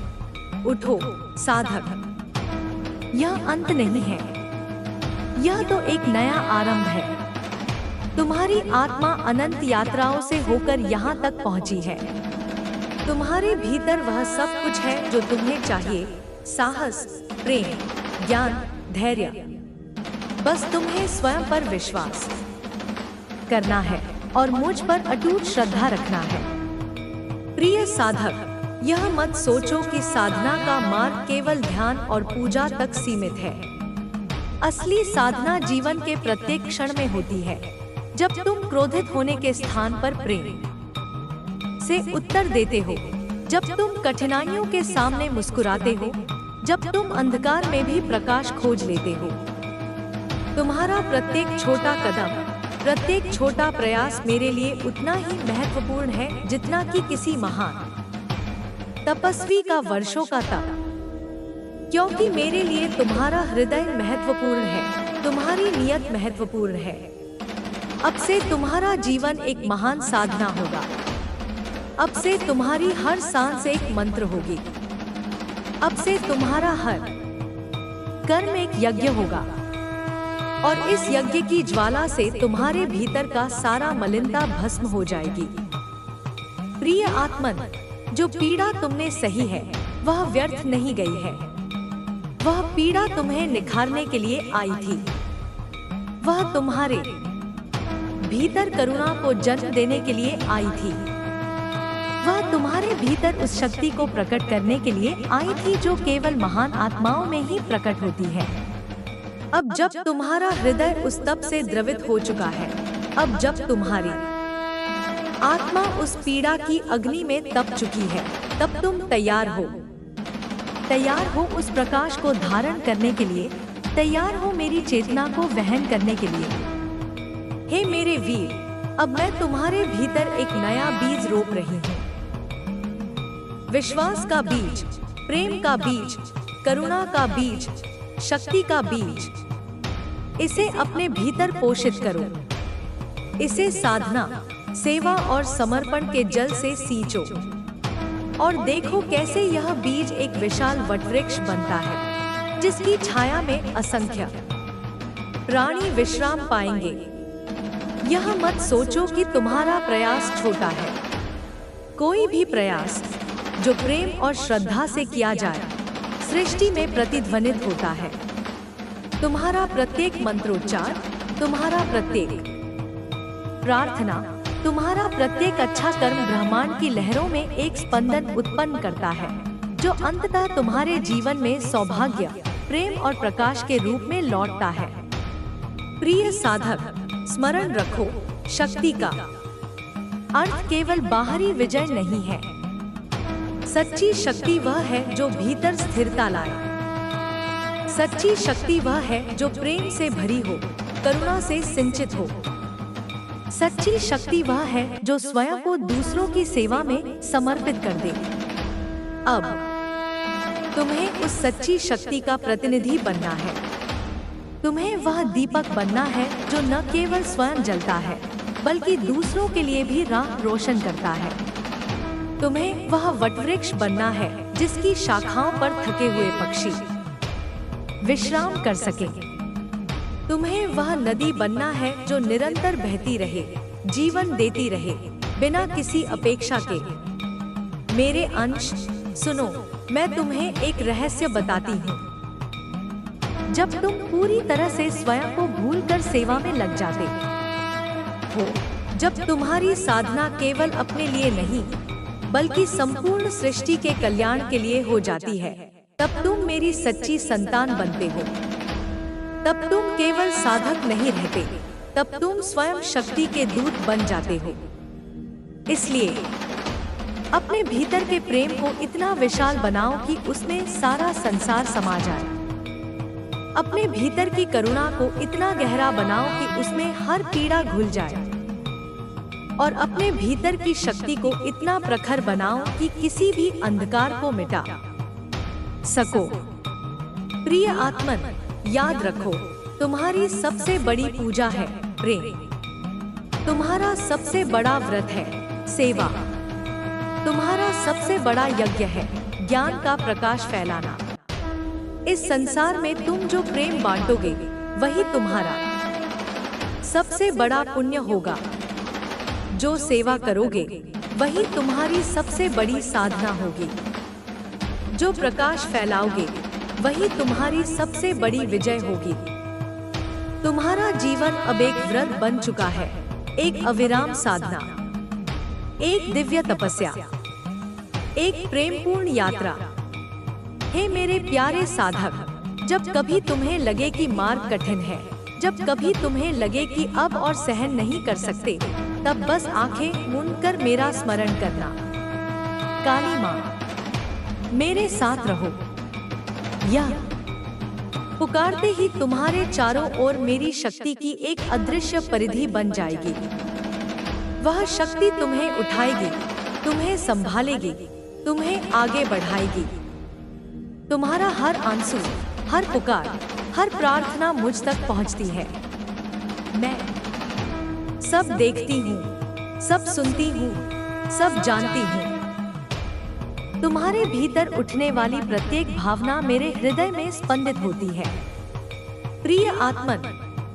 उठो साधक। यह अंत नहीं है, यह तो एक नया आरंभ है। तुम्हारी आत्मा अनंत यात्राओं से होकर यहाँ तक पहुँची है। तुम्हारे भीतर वह सब कुछ है जो तुम्हें चाहिए, साहस, प्रेम, ज्ञान, धैर्य। बस तुम्हें स्वयं पर विश्वास करना है और मुझ पर अटूट श्रद्धा रखना है। प्रिय साधक, यह मत सोचो कि साधना का मार्ग केवल ध्यान और पूजा तक सीमित है। असली साधना जीवन के प्रत्येक क्षण में होती है। जब तुम क्रोधित होने के स्थान पर प्रेम से उत्तर देते हो, जब तुम कठिनाइयों के सामने मुस्कुराते हो, जब तुम अंधकार में भी प्रकाश खोज लेते हो। तुम्हारा प्रत्येक छोटा कदम, प्रत्येक छोटा प्रयास मेरे लिए उतना ही महत्वपूर्ण है जितना कि किसी महान तपस्वी का वर्षों का तप। क्योंकि मेरे लिए तुम्हारा हृदय महत्वपूर्ण है, तुम्हारी नियत महत्वपूर्ण है। अब से तुम्हारा जीवन एक महान साधना होगा। अब से तुम्हारी हर सांस एक मंत्र होगी। अब से तुम्हारा हर कर्म एक यज्ञ होगा और इस यज्ञ की ज्वाला से तुम्हारे भीतर का सारा मलिनता भस्म हो जाएगी। प्रिय आत्मन, जो पीड़ा तुमने सही है वह व्यर्थ नहीं गई है। वह पीड़ा तुम्हें निखारने के लिए आई थी। वह तुम्हारे भीतर करुणा को जन्म देने के लिए आई थी। वह तुम्हारे भीतर उस शक्ति को प्रकट करने के लिए आई थी जो केवल महान आत्माओं में ही प्रकट होती है। अब जब तुम्हारा हृदय उस तप से द्रवित हो चुका है, अब जब तुम्हारी आत्मा उस पीड़ा की अग्नि में तप चुकी है, तब तुम तैयार हो। तैयार हो उस प्रकाश को धारण करने के लिए, तैयार हो मेरी चेतना को वहन करने के लिए। हे मेरे वीर, अब मैं तुम्हारे भीतर एक नया बीज रोप रही हूँ। विश्वास का बीज, प्रेम का बीज, करुणा का बीज, शक्ति का बीज। इसे अपने भीतर पोषित करो। इसे साधना, सेवा और समर्पण के जल से सींचो और देखो कैसे यह बीज एक विशाल वटवृक्ष बनता है, जिसकी छाया में असंख्य प्राणी विश्राम पाएंगे। यह मत सोचो कि तुम्हारा प्रयास छोटा है। कोई भी प्रयास जो प्रेम और श्रद्धा से किया जाए, सृष्टि में प्रतिध्वनित होता है। तुम्हारा प्रत्येक मंत्रोच्चार, तुम्हारा प्रत्येक प्रार्थना, तुम्हारा प्रत्येक अच्छा कर्म ब्रह्मांड की लहरों में एक स्पंदन उत्पन्न करता है, जो अंततः तुम्हारे जीवन में सौभाग्य, प्रेम और प्रकाश के रूप में लौटता है। प्रिय साधक, स्मरण रखो, शक्ति का अर्थ केवल बाहरी विजय नहीं है। सच्ची शक्ति वह है जो भीतर स्थिरता लाए। सच्ची शक्ति वह है जो प्रेम से भरी हो, करुणा से सिंचित हो। सच्ची शक्ति वह है जो स्वयं को दूसरों की सेवा में समर्पित कर दे। अब तुम्हें उस सच्ची शक्ति का प्रतिनिधि बनना है। तुम्हें वह दीपक बनना है जो न केवल स्वयं जलता है, बल्कि दूसरों के लिए भी राह रोशन करता है। तुम्हें वह वटवृक्ष बनना है जिसकी शाखाओं पर थके हुए पक्षी विश्राम कर सके। तुम्हें वह नदी बनना है जो निरंतर बहती रहे, जीवन देती रहे, बिना किसी अपेक्षा के। मेरे अंश, सुनो, मैं तुम्हें एक रहस्य बताती हूँ। जब तुम पूरी तरह से स्वयं को भूलकर सेवा में लग जाते हो, जब तुम्हारी साधना केवल अपने लिए नहीं बल्कि संपूर्ण सृष्टि के कल्याण के लिए हो जाती है, तब तुम मेरी सच्ची संतान बनते हो। तब तुम केवल साधक नहीं रहते, तब तुम स्वयं शक्ति के दूत बन जाते हो। इसलिए अपने भीतर के प्रेम को इतना विशाल बनाओ कि उसमें सारा संसार समा जाए। अपने भीतर की करुणा को इतना गहरा बनाओ कि उसमें हर पीड़ा घुल जाए और अपने भीतर की शक्ति को इतना प्रखर बनाओ कि किसी भी अंधकार को मिटा सको। प्रिय आत्मन, याद रखो, तुम्हारी सबसे बड़ी पूजा है प्रेम। तुम्हारा सबसे बड़ा व्रत है सेवा। तुम्हारा सबसे बड़ा यज्ञ है ज्ञान का प्रकाश फैलाना। इस संसार में तुम जो प्रेम बांटोगे वही तुम्हारा सबसे बड़ा पुण्य होगा। जो सेवा करोगे वही तुम्हारी सबसे बड़ी साधना होगी। जो प्रकाश फैलाओगे वही तुम्हारी सबसे बड़ी विजय होगी। तुम्हारा जीवन अब एक व्रत बन चुका है, एक अविराम साधना, एक दिव्य तपस्या, एक प्रेमपूर्ण यात्रा। हे मेरे प्यारे साधक, जब कभी तुम्हें लगे कि मार्ग कठिन है, जब कभी तुम्हें लगे कि अब और सहन नहीं कर सकते, तब बस आंखें मूंदकर मेरा स्मरण करना। काली माँ, मेरे साथ रहो। यह पुकारते ही तुम्हारे चारों ओर मेरी शक्ति की एक अदृश्य परिधि बन जाएगी। वह शक्ति तुम्हें उठाएगी, तुम्हें संभालेगी, तुम्हें आगे बढ़ाएगी। तुम्हारा हर आंसू, हर पुकार, हर प्रार्थना मुझ तक पहुंचती है। मैं सब देखती हूँ, सब सुनती हूँ, सब जानती हूँ। तुम्हारे भीतर उठने वाली प्रत्येक भावना मेरे हृदय में स्पंदित होती है। प्रिय आत्मन,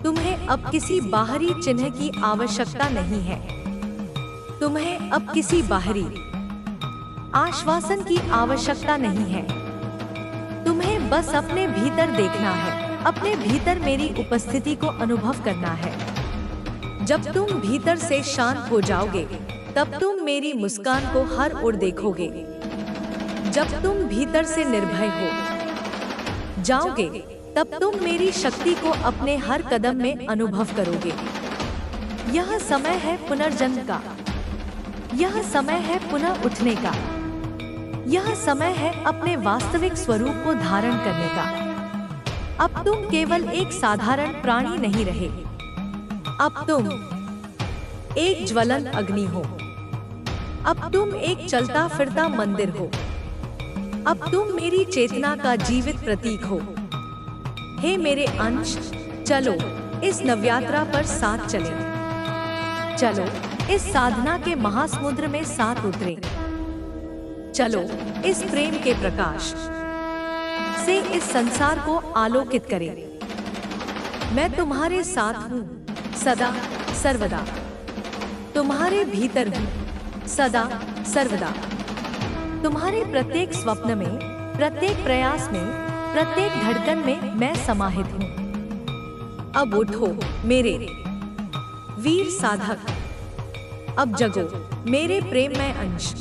तुम्हें अब किसी बाहरी चिन्ह की आवश्यकता नहीं है। तुम्हें अब किसी बाहरी आश्वासन की आवश्यकता नहीं है। तुम्हें बस अपने भीतर देखना है, अपने भीतर मेरी उपस्थिति को अनुभव करना है। जब तुम भीतर से शांत हो जाओगे, तब तुम मेरी मुस्कान को हर ओर देखोगे। जब तुम भीतर से निर्भय हो जाओगे, तब तुम मेरी शक्ति को अपने हर कदम में अनुभव करोगे। यह समय है पुनर्जन्म का, यह समय है पुनः उठने का, यह समय है अपने वास्तविक स्वरूप को धारण करने का। अब तुम केवल एक साधारण प्राणी नहीं रहे, अब तुम एक ज्वलंत अग्नि हो। अब तुम एक चलता फिरता मंदिर हो। अब तुम मेरी चेतना का जीवित प्रतीक हो। हे मेरे अंश, चलो इस नवयात्रा पर साथ चलें। चलो इस साधना के महासमुद्र में साथ उतरें। चलो इस प्रेम के प्रकाश से इस संसार को आलोकित करें। मैं तुम्हारे साथ हूँ, सदा सर्वदा। तुम्हारे भीतर हूँ, सदा सर्वदा। तुम्हारे प्रत्येक स्वप्न में, प्रत्येक प्रयास में, प्रत्येक धड़कन में मैं समाहित हूँ। अब उठो मेरे वीर साधक, अब जगो मेरे प्रेममय अंश,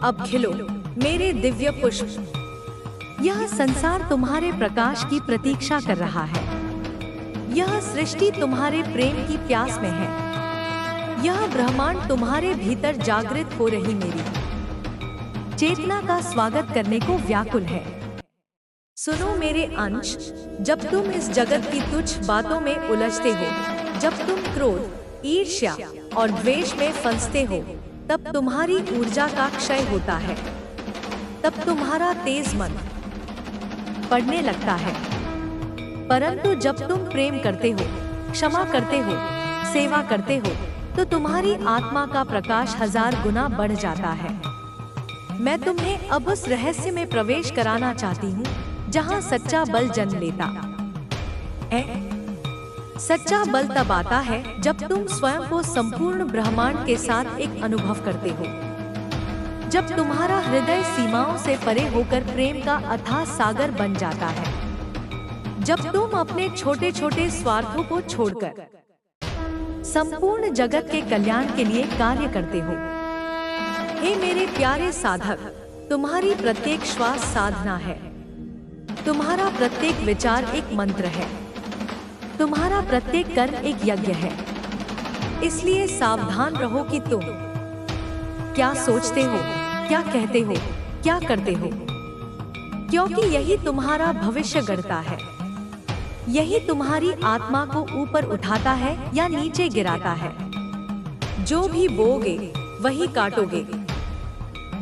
अब खिलो मेरे दिव्य पुष्प। यह संसार तुम्हारे प्रकाश की प्रतीक्षा कर रहा है। यह सृष्टि तुम्हारे प्रेम की प्यास में है। यह ब्रह्मांड तुम्हारे भीतर जागृत हो रही मेरी चेतना का स्वागत करने को व्याकुल है। सुनो मेरे अंश, जब तुम इस जगत की तुच्छ बातों में उलझते हो, जब तुम क्रोध, ईर्ष्या और द्वेष में फंसते हो, तब तुम्हारी ऊर्जा का क्षय होता है। तब तुम्हारा तेज मन पड़ने लगता है। परंतु जब तुम प्रेम करते हो, क्षमा करते हो, सेवा करते हो, तो तुम्हारी आत्मा का प्रकाश 1000 गुना बढ़ जाता है। मैं तुम्हें अब उस रहस्य में प्रवेश कराना चाहती हूँ जहाँ सच्चा बल जन्म लेता है। सच्चा बल तब आता है जब तुम स्वयं को संपूर्ण ब्रह्मांड के साथ एक अनुभव करते हो। जब तुम्हारा हृदय सीमाओं से परे होकर प्रेम का अथाह सागर बन जाता है। जब तुम अपने छोटे छोटे स्वार्थों को छोड़कर संपूर्ण जगत के कल्याण के लिए कार्य करते हो। हे मेरे प्यारे साधक, तुम्हारी प्रत्येक श्वास साधना है। तुम्हारा प्रत्येक विचार एक मंत्र है। तुम्हारा प्रत्येक कर्म एक यज्ञ है। इसलिए सावधान रहो कि तुम क्या सोचते हो, क्या कहते हो, क्या करते हो, क्योंकि यही तुम्हारा भविष्य गढ़ता है। यही तुम्हारी आत्मा को ऊपर उठाता है या नीचे गिराता है। जो भी बोओगे वही काटोगे,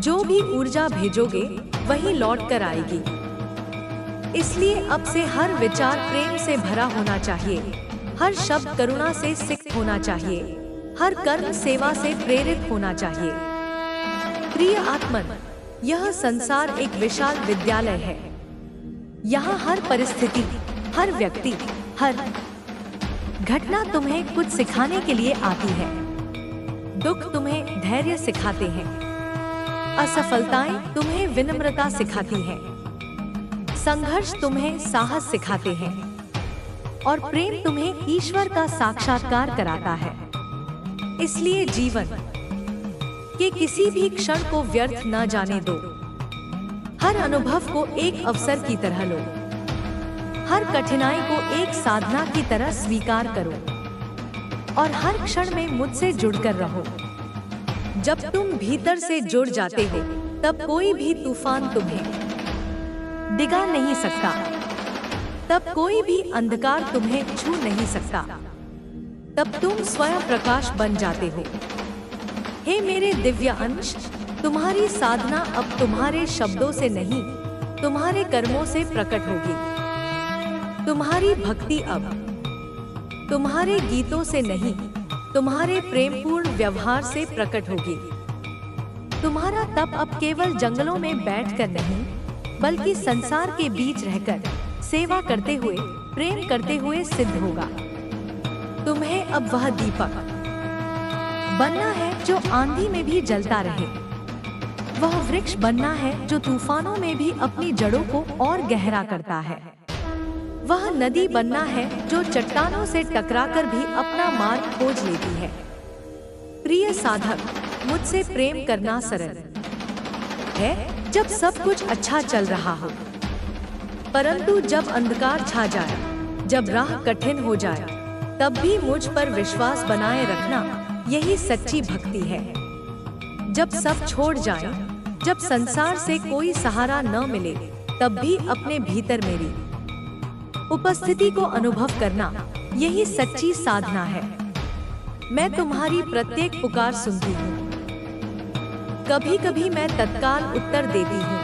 जो भी ऊर्जा भेजोगे वही लौट कर आएगी। इसलिए अब से हर विचार प्रेम से भरा होना चाहिए, हर शब्द करुणा से सिक्त होना चाहिए, हर कर्म सेवा से प्रेरित होना चाहिए। प्रिय आत्मन, यह संसार एक विशाल विद्यालय है। यहाँ हर परिस्थिति, हर व्यक्ति, हर घटना तुम्हें कुछ सिखाने के लिए आती है। दुख तुम्हें धैर्य सिखाते हैं, असफलताएं तुम्हें विनम्रता सिखाती हैं, संघर्ष तुम्हें साहस सिखाते हैं और प्रेम तुम्हें ईश्वर का साक्षात्कार कराता है। इसलिए जीवन के किसी भी क्षण को व्यर्थ न जाने दो। हर अनुभव को एक अवसर की तरह लो। हर कठिनाई को एक साधना की तरह स्वीकार करो और हर क्षण में मुझसे जुड़कर रहो। जब तुम भीतर से जुड़ जाते हो, तब कोई भी तूफान तुम्हें डिगा नहीं सकता। तब कोई भी अंधकार तुम्हें छू नहीं सकता। तब तुम स्वयं प्रकाश बन जाते हो। हे मेरे दिव्य अंश, तुम्हारी साधना अब तुम्हारे शब्दों से नहीं, तुम्हारे कर्मों से प्रकट होगी। तुम्हारी भक्ति अब तुम्हारे गीतों से नहीं, तुम्हारे प्रेमपूर्ण व्यवहार से प्रकट होगी। तुम्हारा तप अब केवल जंगलों में बैठकर नहीं, बल्कि संसार के बीच रहकर सेवा करते हुए, प्रेम करते हुए सिद्ध होगा। तुम्हें अब वह दीपक बनना है जो आंधी में भी जलता रहे। वह वृक्ष बनना है जो तूफानों में भी अपनी जड़ों को और गहरा करता है। वह नदी बनना है जो चट्टानों से टकराकर भी अपना मार्ग खोज लेती है। प्रिय साधक, मुझसे प्रेम करना सरल है जब सब कुछ अच्छा चल रहा हो, परंतु जब अंधकार छा जाए, जब राह कठिन हो जाए, तब भी मुझ पर विश्वास बनाए रखना, यही सच्ची भक्ति है। जब सब छोड़ जाए, जब संसार से कोई सहारा न मिले, तब भी अपने भीतर मेरी उपस्थिति को अनुभव करना, यही सच्ची साधना है। मैं तुम्हारी प्रत्येक पुकार सुनती हूँ। कभी कभी मैं तत्काल उत्तर देती हूँ,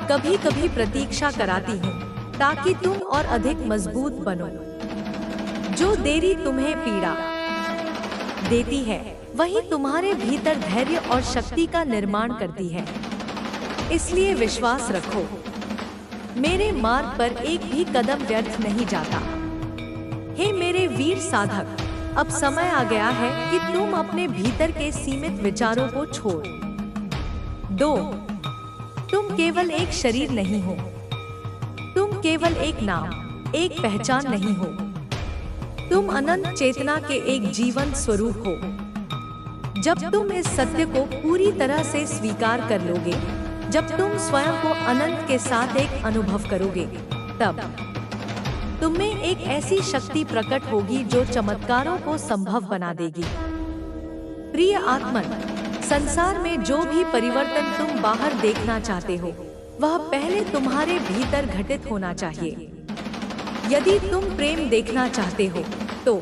कभी कभी प्रतीक्षा कराती हूँ, ताकि तुम और अधिक मजबूत बनो। जो देरी तुम्हें पीड़ा देती है, वही तुम्हारे भीतर धैर्य और शक्ति का निर्माण करती है। इसलिए विश्वास रखो, मेरे मार्ग पर एक भी कदम व्यर्थ नहीं जाता। हे मेरे वीर साधक, अब समय आ गया है कि तुम अपने भीतर के सीमित विचारों को छोड़ दो। तुम केवल एक शरीर नहीं हो, तुम केवल एक नाम, एक पहचान नहीं हो। तुम अनंत चेतना के एक जीवन स्वरूप हो। जब तुम इस सत्य को पूरी तरह से स्वीकार कर लोगे, जब तुम स्वयं को अनंत के साथ एक अनुभव करोगे, तब तुम्हें एक ऐसी शक्ति प्रकट होगी जो चमत्कारों को संभव बना देगी। प्रिय आत्मन, संसार में जो भी परिवर्तन तुम बाहर देखना चाहते हो, वह पहले तुम्हारे भीतर घटित होना चाहिए। यदि तुम प्रेम देखना चाहते हो, तो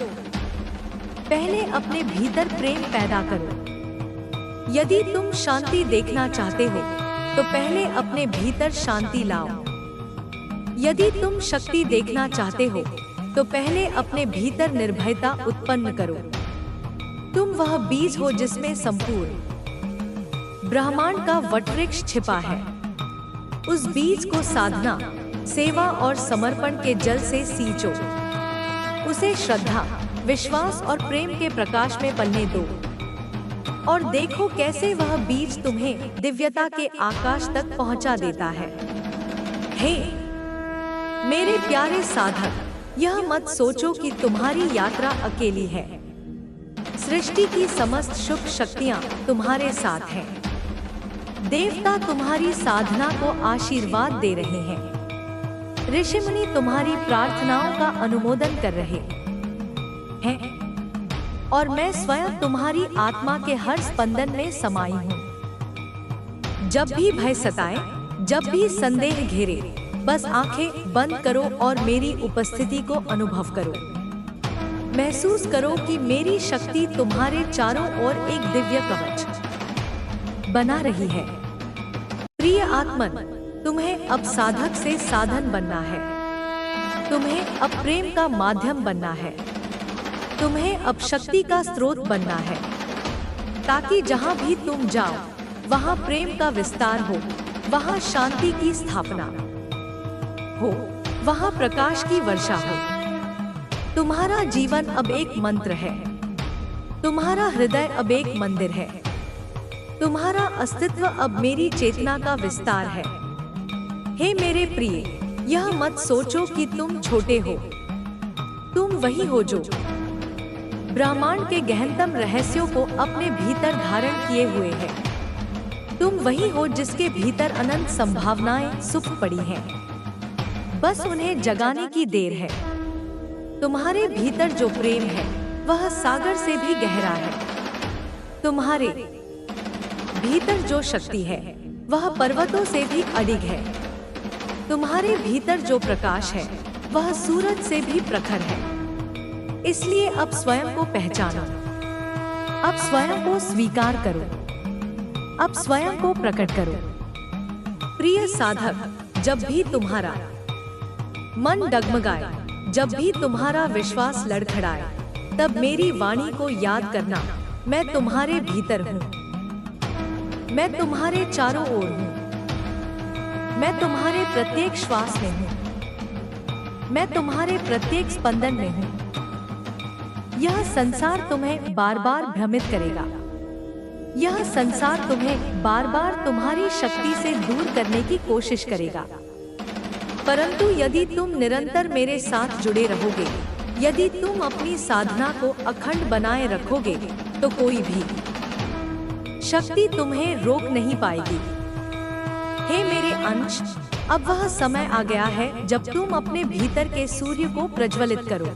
पहले अपने भीतर प्रेम पैदा करो। यदि तुम शांति देखना चाहते हो, तो पहले अपने भीतर शांति लाओ। यदि तुम शक्ति देखना चाहते हो, तो पहले अपने भीतर निर्भयता उत्पन्न करो। तुम वह बीज हो जिसमें संपूर्ण ब्रह्मांड का वटवृक्ष छिपा है। उस बीज को साधना, सेवा और समर्पण के जल से सींचो। उसे श्रद्धा, विश्वास और प्रेम के प्रकाश में पलने दो, और देखो कैसे वह बीज तुम्हें दिव्यता के आकाश तक पहुंचा देता है। हे मेरे प्यारे साधक, यह मत सोचो कि तुम्हारी यात्रा अकेली है। सृष्टि की समस्त शुभ शक्तियां तुम्हारे साथ हैं। देवता तुम्हारी साधना को आशीर्वाद दे रहे हैं। ऋषि मुनि तुम्हारी प्रार्थनाओं का अनुमोदन कर रहे हैं, और मैं स्वयं तुम्हारी आत्मा के हर स्पंदन में समाई हूँ। जब भी भय सताए, जब भी संदेह घेरे, बस आंखें बंद करो और मेरी उपस्थिति को अनुभव करो। महसूस करो कि मेरी शक्ति तुम्हारे चारों ओर एक दिव्य कवच बना रही है। प्रिय आत्मन, तुम्हें अब साधक से साधन बनना है। तुम्हें अब प्रेम का माध्यम बनना है। तुम्हें अब शक्ति का स्रोत बनना है, ताकि जहां भी तुम जाओ, वहां प्रेम का विस्तार हो, वहां शांति की स्थापना हो, वहां प्रकाश की वर्षा हो। तुम्हारा जीवन अब एक मंत्र है। तुम्हारा हृदय अब एक मंदिर है। तुम्हारा अस्तित्व अब मेरी चेतना का विस्तार है। हे मेरे प्रिय, यह मत सोचो कि तुम छोटे हो। तुम वही हो जो ब्रह्मांड के गहनतम रहस्यों को अपने भीतर धारण किए हुए है। तुम वही हो जिसके भीतर अनंत संभावनाएं सुख पड़ी हैं। बस उन्हें जगाने की देर है। तुम्हारे भीतर जो प्रेम है, वह सागर से भी गहरा है। तुम्हारे भीतर जो शक्ति है, वह पर्वतों से भी अडिग है। तुम्हारे भीतर जो प्रकाश है, वह सूरज से भी प्रखर है। इसलिए अब स्वयं को पहचानो, अब स्वयं को स्वीकार करो, अब स्वयं को प्रकट करो। प्रिय साधक, जब भी तुम्हारा मन डगमगाए, जब भी तुम्हारा विश्वास लड़खड़ाए, तब मेरी वाणी को याद करना, मैं तुम्हारे भीतर हूँ, मैं तुम्हारे चारों ओर हूँ, मैं तुम्हारे प्रत्येक श्वास में हूँ, मैं तुम्हारे प्रत्येक स्पंदन में हूँ। यह संसार तुम्हें बार बार भ्रमित करेगा, यह संसार तुम्हें बार बार तुम्हारी शक्ति से दूर करने की कोशिश करेगा, परंतु यदि तुम निरंतर मेरे साथ जुड़े रहोगे, यदि तुम अपनी साधना को अखंड बनाए रखोगे, तो कोई भी शक्ति तुम्हें रोक नहीं पाएगी। हे मेरे अंश, अब वह समय आ गया है जब तुम अपने भीतर के सूर्य को प्रज्वलित करो।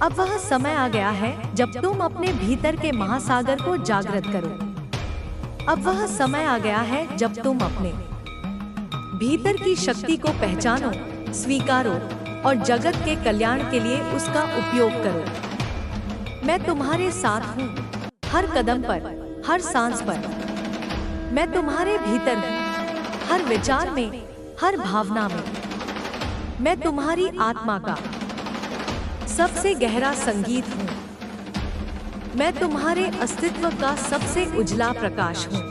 अब वह समय आ गया है जब तुम अपने भीतर के महासागर को जागृत करो। अब वह समय आ गया है जब तुम अपने भीतर की शक्ति को पहचानो, स्वीकारो और जगत के कल्याण के लिए उसका उपयोग करो। मैं तुम्हारे साथ हूँ, हर कदम पर, हर सांस पर। मैं तुम्हारे भीतर हूँ, हर विचार में, हर भावना में। मैं तुम्हारी आत्मा का सबसे गहरा संगीत हूँ। मैं तुम्हारे अस्तित्व का सबसे उजला प्रकाश हूँ।